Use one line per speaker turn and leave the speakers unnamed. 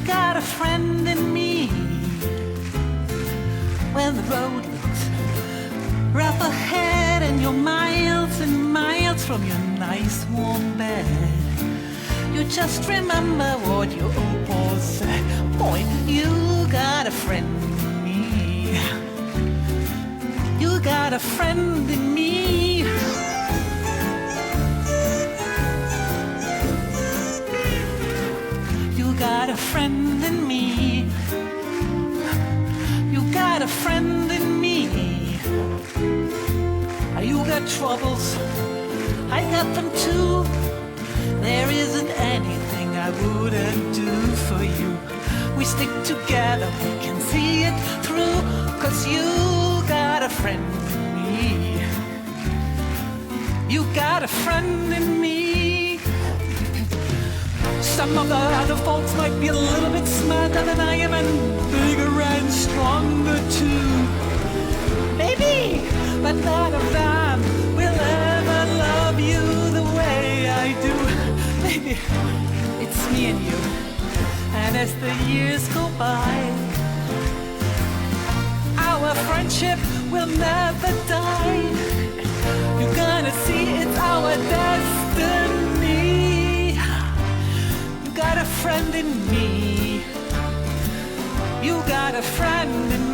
got a friend in me. When the road looks rough ahead and you're miles and miles from your nice warm bed, you just remember what your old boss said. Boy, you got a friend in me. You got a friend in me. You got a friend in me. You got a friend in me. You got troubles, I got them too. There isn't anything I wouldn't do for you. We stick together, we can see it through. 'Cause you got a friend in me. You got a friend in me. Some of the other folks might be a little bit smarter than I am, and bigger and stronger too. Maybe, but none of them will ever love you the way I do. Baby, it's me and you. And as the years go by, our friendship will never die. You're gonna see it's our destiny. You got a friend in me. You got a friend in